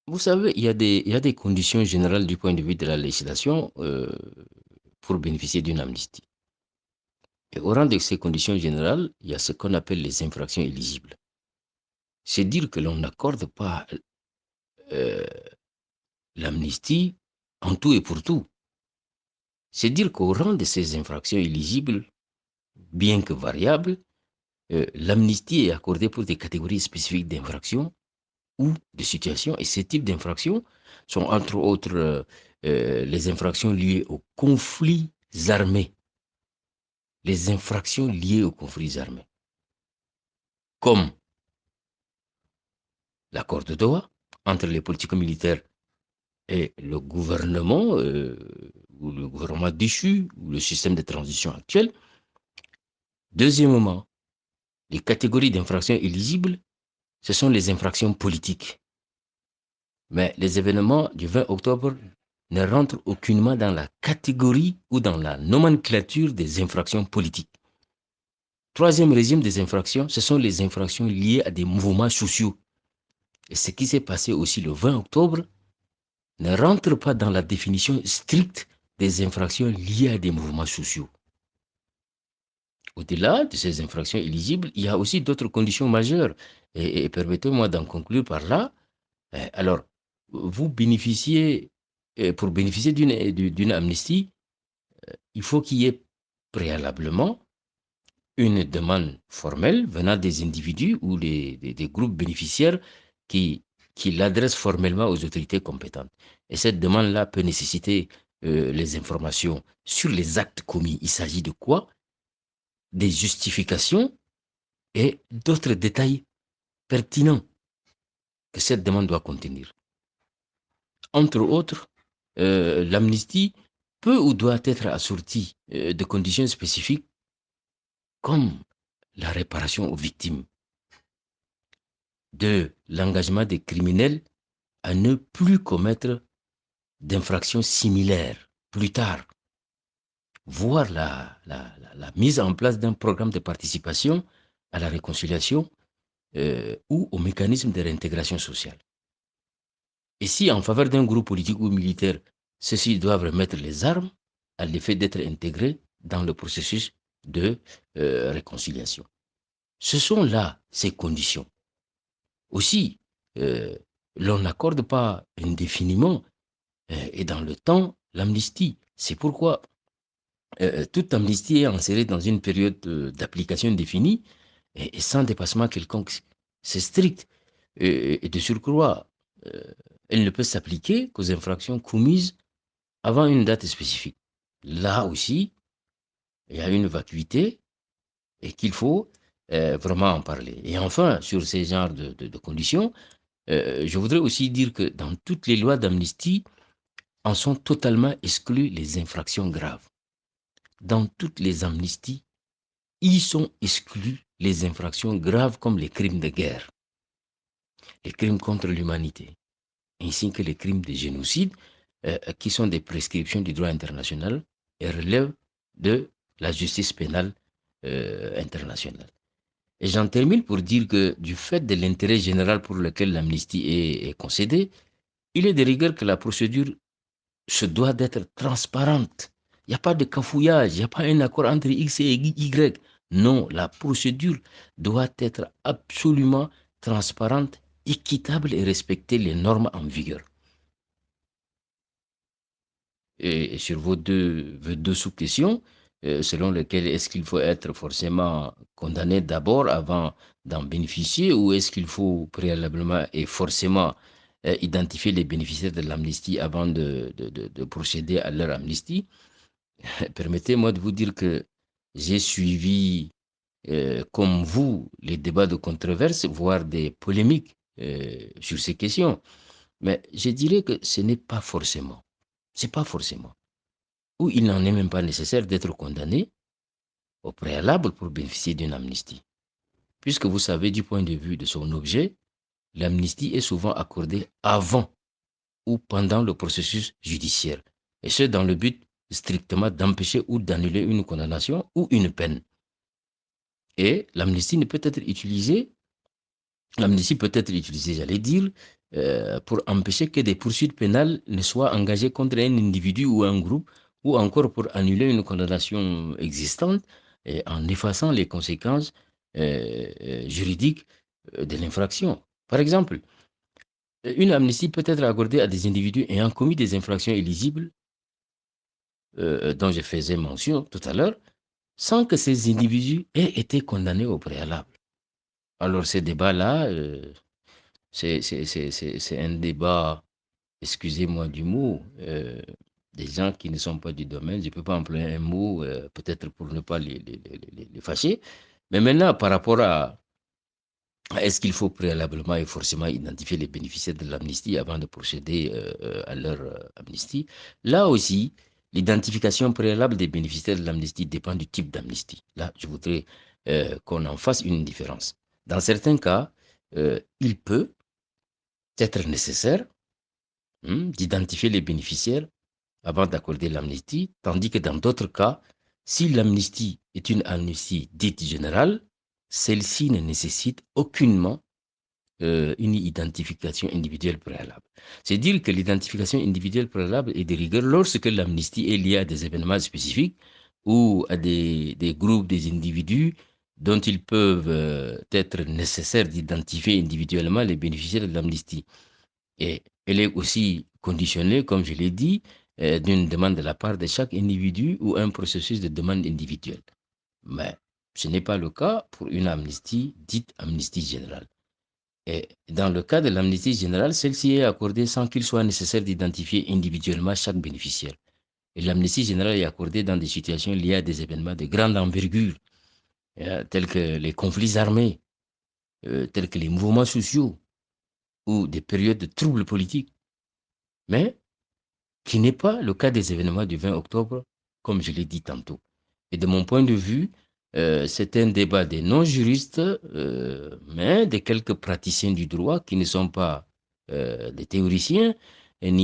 Vous savez, il y a des conditions générales du point de vue de la législation pour bénéficier d'une amnistie. Et au rang de ces conditions générales, il y a ce qu'on appelle les infractions éligibles. C'est dire que l'on n'accorde pas euh, l'amnistie en tout et pour tout. C'est dire qu'au rang de ces infractions éligibles, bien que variables, l'amnistie est accordée pour des catégories spécifiques d'infractions ou de situations. Et ces types d'infractions sont entre autres les infractions liées aux conflits armés. Les infractions liées aux conflits armés, comme l'accord de Doha entre les politico-militaires et le gouvernement, ou le gouvernement déchu, ou le système de transition actuel. Deuxièmement, les catégories d'infractions éligibles, ce sont les infractions politiques. Mais les événements du 20 octobre ne rentrent aucunement dans la catégorie ou dans la nomenclature des infractions politiques. Troisième régime des infractions, ce sont les infractions liées à des mouvements sociaux. Et ce qui s'est passé aussi le 20 octobre ne rentre pas dans la définition stricte des infractions liées à des mouvements sociaux. Au-delà de ces infractions éligibles, il y a aussi d'autres conditions majeures. Et permettez-moi d'en conclure par là. Alors, vous bénéficiez, pour bénéficier d'une amnistie, il faut qu'il y ait préalablement une demande formelle venant des individus ou des groupes bénéficiaires qui, qui l'adressent formellement aux autorités compétentes. Et cette demande-là peut nécessiter les informations sur les actes commis. Il s'agit de quoi? Des justifications et d'autres détails pertinents que cette demande doit contenir. Entre autres, l'amnistie peut ou doit être assortie de conditions spécifiques comme la réparation aux victimes, de l'engagement des criminels à ne plus commettre d'infractions similaires plus tard, voire la mise en place d'un programme de participation à la réconciliation ou au mécanisme de réintégration sociale. Et si en faveur d'un groupe politique ou militaire, ceux-ci doivent remettre les armes à l'effet d'être intégrés dans le processus de réconciliation. Ce sont là ces conditions. Aussi, euh, l'on n'accorde pas indéfiniment et dans le temps l'amnistie. C'est pourquoi toute amnistie est insérée dans une période d'application définie et sans dépassement quelconque. C'est strict. Et de surcroît, euh, elle ne peut s'appliquer qu'aux infractions commises avant une date spécifique. Là aussi, il y a une vacuité et qu'il faut vraiment en parler. Et enfin, sur ces genres de conditions, je voudrais aussi dire que dans toutes les lois d'amnistie, en sont totalement exclues les infractions graves. Dans toutes les amnisties, y sont exclus les infractions graves comme les crimes de guerre, les crimes contre l'humanité, ainsi que les crimes de génocide, qui sont des prescriptions du droit international et relèvent de la justice pénale internationale. Et j'en termine pour dire que du fait de l'intérêt général pour lequel l'amnistie est concédée, il est de rigueur que la procédure se doit d'être transparente. Il n'y a pas de cafouillage, il n'y a pas un accord entre X et Y. Non, la procédure doit être absolument transparente, équitable et respecter les normes en vigueur. Et sur vos deux sous-questions, selon lesquelles est-ce qu'il faut être forcément condamné d'abord avant d'en bénéficier ou est-ce qu'il faut préalablement et forcément identifier les bénéficiaires de l'amnistie avant de procéder à leur amnistie. Permettez-moi de vous dire que j'ai suivi, comme vous, les débats de controverse, voire des polémiques sur ces questions. Mais je dirais que ce n'est pas forcément. C'est pas forcément. Ou il n'en est même pas nécessaire d'être condamné au préalable pour bénéficier d'une amnistie. Puisque vous savez, du point de vue de son objet, l'amnistie est souvent accordée avant ou pendant le processus judiciaire. Et ce, dans le but strictement d'empêcher ou d'annuler une condamnation ou une peine. Et l'amnistie ne peut être utilisée L'amnistie peut être utilisée, j'allais dire, pour empêcher que des poursuites pénales ne soient engagées contre un individu ou un groupe, ou encore pour annuler une condamnation existante en effaçant les conséquences juridiques de l'infraction. Par exemple, une amnistie peut être accordée à des individus ayant commis des infractions éligibles, dont je faisais mention tout à l'heure, sans que ces individus aient été condamnés au préalable. Alors, ces débats-là, c'est un débat, excusez-moi du mot, des gens qui ne sont pas du domaine. Je ne peux pas employer un mot, peut-être pour ne pas les fâcher. Mais maintenant, par rapport à est-ce qu'il faut préalablement et forcément identifier les bénéficiaires de l'amnistie avant de procéder à leur amnistie? Là aussi, l'identification préalable des bénéficiaires de l'amnistie dépend du type d'amnistie. Là, je voudrais qu'on en fasse une différence. Dans certains cas, il peut être nécessaire d'identifier les bénéficiaires avant d'accorder l'amnistie, tandis que dans d'autres cas, si l'amnistie est une amnistie dite générale, celle-ci ne nécessite aucunement une identification individuelle préalable. C'est dire que l'identification individuelle préalable est de rigueur lorsque l'amnistie est liée à des événements spécifiques ou à des groupes, des individus dont il peuvent être nécessaire d'identifier individuellement les bénéficiaires de l'amnistie. Et elle est aussi conditionnée, comme je l'ai dit, d'une demande de la part de chaque individu ou un processus de demande individuelle. Mais ce n'est pas le cas pour une amnistie dite amnistie générale. Et dans le cas de l'amnistie générale, celle-ci est accordée sans qu'il soit nécessaire d'identifier individuellement chaque bénéficiaire. Et l'amnistie générale est accordée dans des situations liées à des événements de grande envergure, tels que les conflits armés, tels que les mouvements sociaux ou des périodes de troubles politiques. Mais qui n'est pas le cas des événements du 20 octobre, comme je l'ai dit tantôt. Et de mon point de vue, c'est un débat des non-juristes, mais de quelques praticiens du droit qui ne sont pas des théoriciens,